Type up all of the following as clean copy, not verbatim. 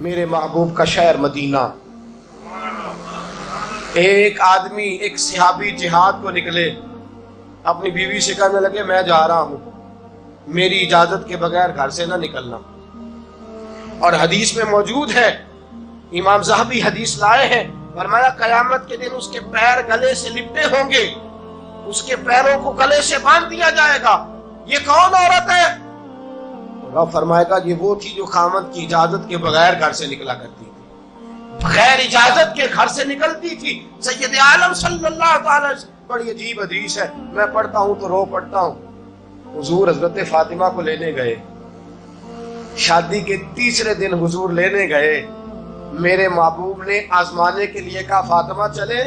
میرے محبوب کا شہر مدینہ. ایک آدمی، ایک صحابی جہاد کو نکلے، اپنی بیوی سے کہنے لگے میں جا رہا ہوں، میری اجازت کے بغیر گھر سے نہ نکلنا. اور حدیث میں موجود ہے، امام ذہبی حدیث لائے ہیں، فرمایا قیامت کے دن اس کے پیر گلے سے لپٹے ہوں گے، اس کے پیروں کو گلے سے باندھ دیا جائے گا. یہ کون عورت ہے؟ رب فرمائے گا یہ وہ تھی جو خامد کی اجازت کے بغیر گھر سے نکلا کرتی تھی، بغیر اجازت کے گھر سے نکلتی تھی. سید عالم صلی اللہ تعالی وسلم، بڑی عجیب حدیث ہے، میں پڑھتا ہوں تو رو پڑھتا ہوں. حضور حضرت فاطمہ کو لینے گئے، شادی کے تیسرے دن حضور لینے گئے. میرے محبوب نے آزمانے کے لیے کہا فاطمہ چلے،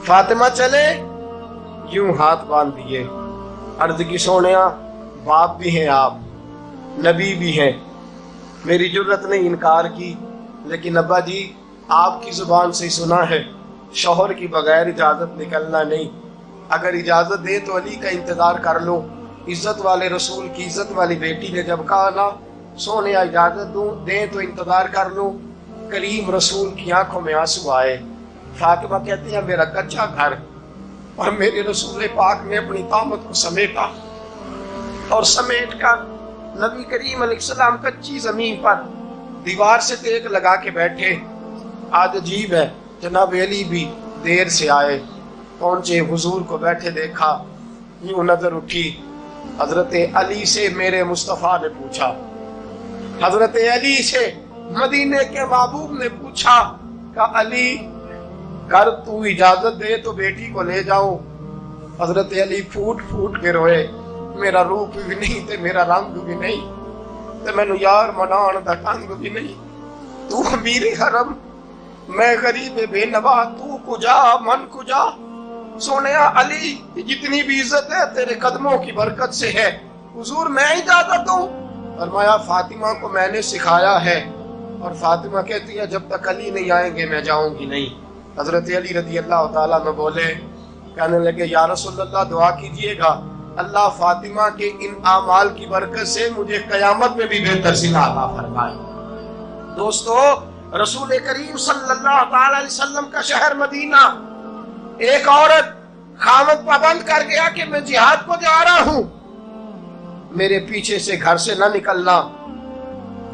فاطمہ چلے. یوں ہاتھ باندھ دیے، عرض کی سونیا باپ بھی ہیں آپ، نبی بھی ہیں. میری جرت نے انکار کی، لیکن ابا جی آپ کی زبان سے سنا ہے شوہر کی بغیر اجازت نکلنا نہیں. اگر اجازت دے تو علی کا انتظار کر لو. عزت والے رسول کی عزت والی بیٹی نے جب کہا نا سونیا اجازت دوں دیں تو انتظار کر لو، کریم رسول کی آنکھوں میں آنسو آئے. فاطمہ کہتی ہے میرا کچا گھر، اور میرے رسول پاک نے اپنی طامت کو سمیٹا، اور سمیٹ کر نبی کریم علیہ السلام کچی زمین پر دیوار سے دیگ لگا کے بیٹھے. آج عجیب ہے، جناب علی بھی دیر سے آئے، پہنچے، حضور کو بیٹھے دیکھا، یوں نظر اٹھی. حضرت علی سے میرے مصطفیٰ نے پوچھا، حضرت علی سے مدینے کے محبوب نے پوچھا کہ علی کر تو اجازت دے تو بیٹی کو لے جاؤں. حضرت علی پھوٹ پھوٹ کے روئے، میرا روپ بھی نہیں تے میرا رنگ بھی نہیں تے مینوں یار منان دا ٹنگ بھی نہیں. تو امیر حرم، میں غریب بے نوا، تو کجا من کجا. سونیا علی جتنی بھی عزت ہے تیرے قدموں کی برکت سے ہے. حضور میں اجازت دوں؟ فرمایا فاطمہ کو میں نے سکھایا ہے. اور فاطمہ کہتی ہے جب تک علی نہیں آئیں گے میں جاؤں گی نہیں. حضرت علی رضی اللہ تعالیٰ عنہ بولے، کہنے لگے یا رسول اللہ دعا کیجئے گا اللہ فاطمہ کے ان اعمال کی برکت سے مجھے قیامت میں بھی بہتر صلہ عطا فرمائے. دوستو، رسول کریم صلی اللہ تعالی علیہ وسلم کا شہر مدینہ، ایک عورت خامد پابند کر گیا کہ میں جہاد کو جا رہا ہوں، میرے پیچھے سے گھر سے نہ نکلنا،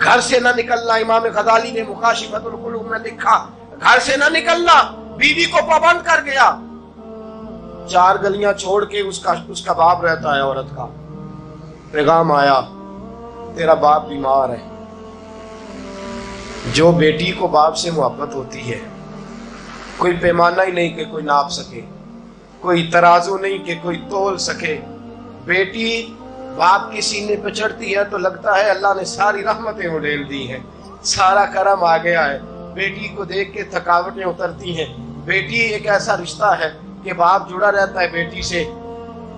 گھر سے نہ نکلنا. امام غزالی نے مکاشفۃ القلوب میں لکھا گھر سے نہ نکلنا. بیوی کو پابند کر گیا، 4 گلیاں چھوڑ کے اس کا باپ رہتا ہے. عورت کا پیغام آیا تیرا باپ بیمار ہے. جو بیٹی کو باپ سے محبت ہوتی ہے کوئی پیمانہ ہی نہیں کہ کوئی ناپ سکے، کوئی ترازو نہیں کہ کوئی تول سکے. بیٹی باپ کے سینے پہ چڑھتی ہے تو لگتا ہے اللہ نے ساری رحمتیں اڈیل دی ہیں، سارا کرم آ گیا ہے. بیٹی کو دیکھ کے تھکاوٹیں اترتی ہیں. بیٹی ایک ایسا رشتہ ہے کہ باپ جڑا رہتا ہے بیٹی سے.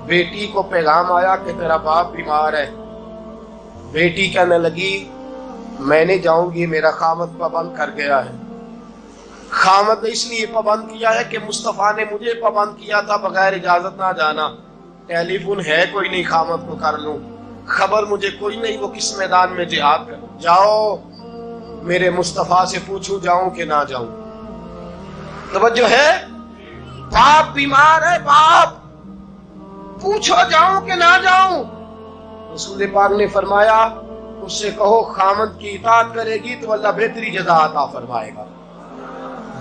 بیٹی کو پیغام آیا کہ تیرا باپ بیمار ہے. بیٹی کہنے لگی میں نہیں جاؤں گی، میرا خامد پابند کر گیا ہے. خامد نے اس لیے پابند کیا ہے کہ مصطفیٰ نے مجھے پابند کیا تھا بغیر اجازت نہ جانا. ٹیلی فون ہے کوئی نہیں خامد کو کر لوں، خبر مجھے کوئی نہیں وہ کس میدان میں جہاد کر. جاؤ میرے مصطفیٰ سے پوچھوں جاؤں کہ نہ جاؤں. توجہ ہے، باپ بیمار ہے، باپ پوچھو جاؤں کہ نہ جاؤں. رسول پاک نے فرمایا اس سے کہو خامد کی اطاعت کرے گی تو اللہ بہتری جزا عطا فرمائے گا.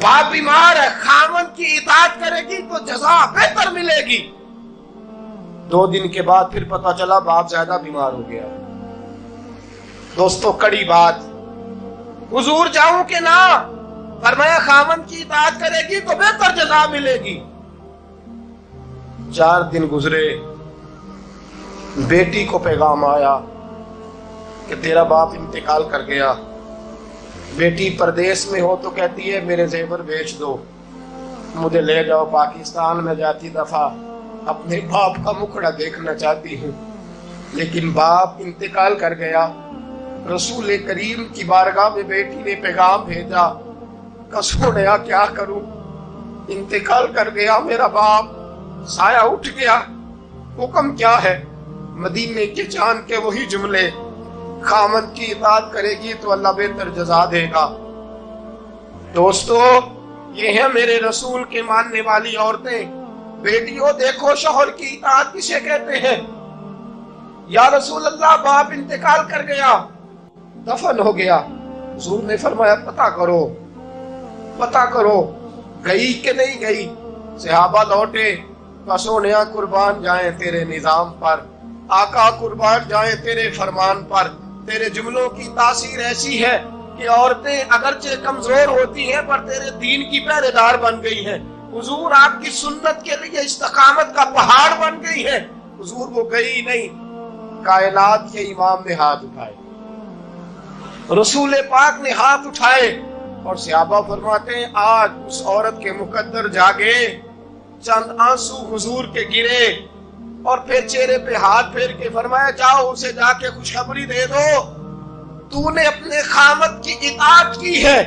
باپ بیمار ہے، خامد کی اطاعت کرے گی تو جزا بہتر ملے گی. 2 دن کے بعد پھر پتا چلا باپ زیادہ بیمار ہو گیا. دوستو کڑی بات، حضور جاؤں کہ نہ؟ فرمایا خامد کی اطاعت کرے گی تو بہتر جزا ملے گی. 4 دن گزرے، بیٹی کو پیغام آیا کہ تیرا باپ انتقال کر گیا. بیٹی پردیس میں ہو تو کہتی ہے میرے زیور بیچ دو، مجھے لے جاؤ پاکستان میں. جاتی دفعہ اپنے باپ کا مکھڑا دیکھنا چاہتی ہوں، لیکن باپ انتقال کر گیا. رسول کریم کی بارگاہ میں بیٹی نے پیغام بھیجا کہ سونیا کیا کروں، انتقال کر گیا میرا باپ، سایہ اٹھ گیا، حکم کیا ہے؟ مدینے کے چاند کے وہی جملے خامن کی اطاعت کرے گی تو اللہ بہتر جزا دے گا۔ دوستو، یہ ہیں میرے رسول کے ماننے والی عورتیں۔ بیٹیوں دیکھو شوہر کی اطاعت کسے کہتے ہیں۔ یا رسول اللہ، باپ انتقال کر گیا، دفن ہو گیا، حضور نے فرمایا پتہ کرو گئی کہ نہیں گئی۔ صحابہ لوٹے، سونیا قربان جائیں تیرے نظام پر، آقا قربان جائیں تیرے فرمان پر۔ تیرے جملوں کی تاثیر ایسی ہے کہ عورتیں اگرچہ کمزور ہوتی ہیں پر تیرے دین کی پہرے دار بن گئی ہیں۔ حضور آپ کی سنت کے لیے استقامت کا پہاڑ بن گئی ہے۔ حضور وہ گئی نہیں، کائنات کے امام نے ہاتھ اٹھائے، رسول پاک نے ہاتھ اٹھائے، اور صحابہ فرماتے ہیں آج اس عورت کے مقدر جاگے، چند آنسو حضور کے گرے، اور پھر چہرے پہ ہاتھ پھیر کے فرمایا جاؤ اسے جا کے خوشخبری دے دو، تو نے اپنے خامد کی اطاعت کی ہے،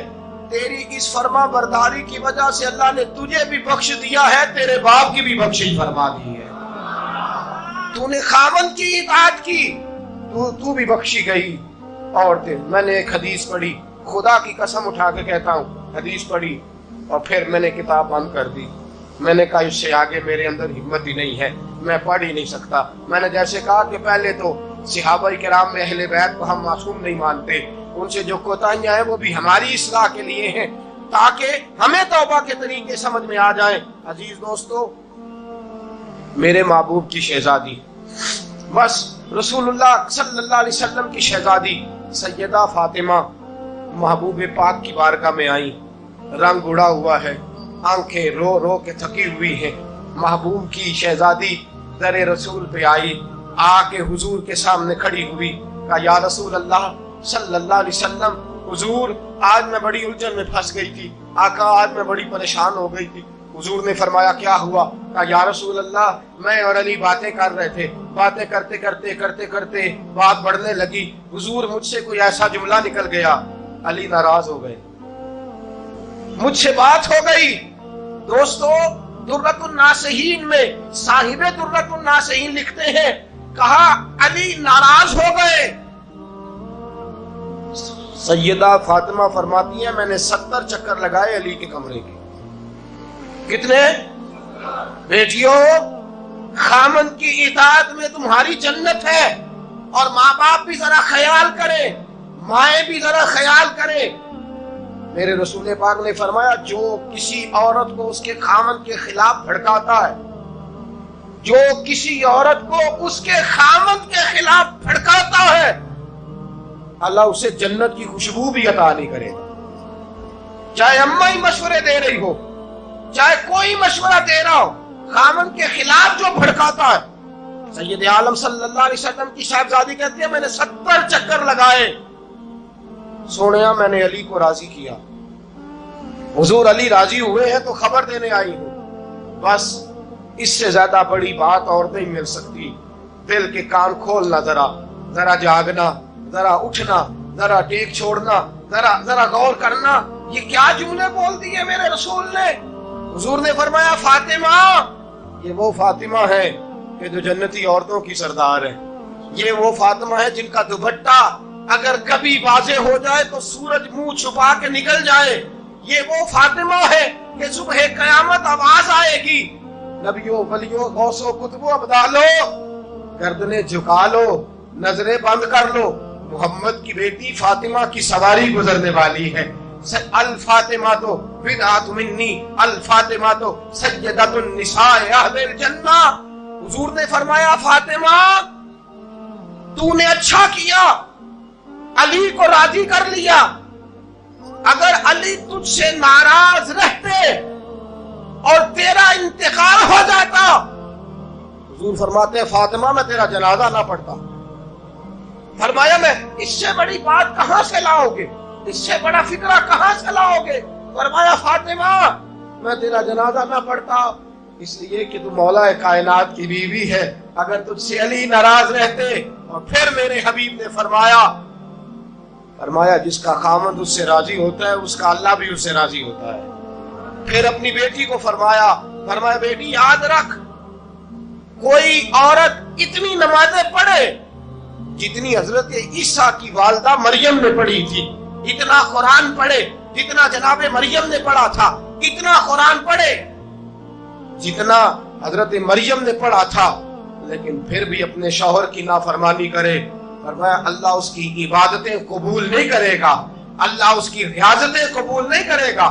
تیری اس فرما برداری کی وجہ سے اللہ نے تجھے بھی بخش دیا ہے، تیرے باپ کی بھی بخشش فرما دی ہے۔ تو نے خامد کی اطاعت کی، تو بھی بخشی گئی۔ اور میں نے ایک حدیث پڑھی، خدا کی قسم اٹھا کے کہتا ہوں، حدیث پڑھی اور پھر میں نے کتاب بند کر دی۔ میں نے کہا اس سے آگے میرے اندر ہمت ہی نہیں ہے، میں پڑھ ہی نہیں سکتا۔ میں نے جیسے کہا کہ پہلے تو صحابہ کرام میں اہل بیت کو ہم معصوم نہیں مانتے، ان سے جو کوتاہیاں ہیں وہ بھی ہماری اصلاح کے لیے ہیں تاکہ ہمیں توبہ کے طریقے سمجھ میں آ جائیں۔ عزیز دوستو، میرے محبوب کی شہزادی، بس رسول اللہ صلی اللہ علیہ وسلم کی شہزادی سیدہ فاطمہ محبوب پاک کی بارگاہ میں آئی، رنگ اڑا ہوا ہے، آنکھیں رو رو کے تھکی ہوئی ہیں۔ محبوب کی شہزادی در رسول پہ آئی، آ کے حضور کے سامنے کھڑی ہوئی، کہا یا رسول اللہ صلی اللہ علیہ وسلم، حضور آج میں بڑی الجھن میں پھنس گئی تھی، آقا آج میں بڑی پریشان ہو گئی تھی۔ حضور نے فرمایا کیا ہوا؟ کہا یا رسول اللہ، میں اور علی باتیں کر رہے تھے، باتیں کرتے کرتے بات بڑھنے لگی، حضور مجھ سے کوئی ایسا جملہ نکل گیا، علی ناراض ہو گئے، مجھ سے بات ہو گئی۔ دوستو، درۃ الناصحین میں صاحب درۃ الناصحین لکھتے ہیں، کہا علی ناراض ہو گئے۔ سیدہ فاطمہ فرماتی ہیں میں نے 70 چکر لگائے علی کے کمرے کے۔ کتنے؟ بیٹیوں، خامن کی اطاعت میں تمہاری جنت ہے، اور ماں باپ بھی ذرا خیال کریں، مائیں بھی ذرا خیال کریں۔ میرے رسول پاک نے فرمایا جو کسی عورت کو اس کے خامن کے خلاف بھڑکاتا ہے، جو کسی عورت کو اس کے خامن کے خلاف بھڑکاتا ہے، اللہ اسے جنت کی خوشبو بھی عطا نہیں کرے گا، چاہے اماں ہی مشورے دے رہی ہو، چاہے کوئی مشورہ دے رہا ہو، خامن کے خلاف جو بھڑکاتا ہے۔ سید عالم صلی اللہ علیہ وسلم کی صاحبزادی کہتی ہے میں نے 70 چکر لگائے، سونیا میں نے علی کو راضی کیا، حضور علی راضی ہوئے ہیں تو خبر دینے آئی ہوں، بس اس سے زیادہ بڑی بات اور نہیں مل سکتی۔ دل کے کان کھولنا، ذرا جاگنا، ذرا اٹھنا، ذرا ٹیک چھوڑنا، ذرا غور کرنا، یہ کیا جملے بول دیے میرے رسول نے۔ حضور نے فرمایا فاطمہ، یہ وہ فاطمہ ہے کہ جو جنتی عورتوں کی سردار ہے، یہ وہ فاطمہ ہے جن کا دوپٹہ اگر کبھی واضح ہو جائے تو سورج منہ چھپا کے نکل جائے، یہ وہ فاطمہ ہے کہ صبح قیامت آواز آئے گی، نبیوں ولیوں غوثوں کتبوں ابدالو گردنیں جھکا لو، نظریں بند کر لو، محمد کی بیٹی فاطمہ کی سواری گزرنے والی ہے۔ الفاطمہ تو بدعت منی، الفاطمہ تو سیدۃ النساء اہل الجنہ۔ حضور نے فرمایا فاطمہ تو نے اچھا کیا، علی کو راضی کر لیا، اگر علی تجھ سے ناراض رہتے اور تیرا انتقال ہو جاتا، حضور فرماتے ہیں فاطمہ میں تیرا جنازہ نہ پڑھتا۔ فرمایا میں اس سے بڑی بات کہاں سے لاؤ گے، اس سے بڑا فکرہ کہاں سے لاؤ گے؟ فرمایا فاطمہ میں تیرا جنازہ نہ پڑھتا اس لیے کہ تو مولا کائنات کی بیوی ہے، اگر تجھ سے علی ناراض رہتے۔ اور پھر میرے حبیب نے فرمایا جس کا خامد اس سے راضی ہوتا ہے اس کا اللہ بھی اس سے راضی ہوتا ہے۔ پھر اپنی بیٹی کو فرمایا بیٹی یاد رکھ، کوئی عورت اتنی نمازیں پڑھے جتنی حضرت عیسیٰ کی والدہ مریم نے پڑھی تھی، اتنا قرآن پڑھے جتنا جناب مریم نے پڑھا تھا، اتنا قرآن پڑھے جتنا حضرت مریم نے پڑھا تھا، لیکن پھر بھی اپنے شوہر کی نافرمانی کرے، فرمایا اللہ اس کی عبادتیں قبول نہیں کرے گا، اللہ اس کی ریاضتیں قبول نہیں کرے گا،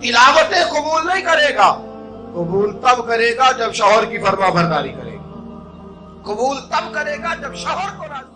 تلاوتیں قبول نہیں کرے گا۔ قبول تب کرے گا جب شوہر کی فرما برداری کرے گا، قبول تب کرے گا جب شوہر کو راضی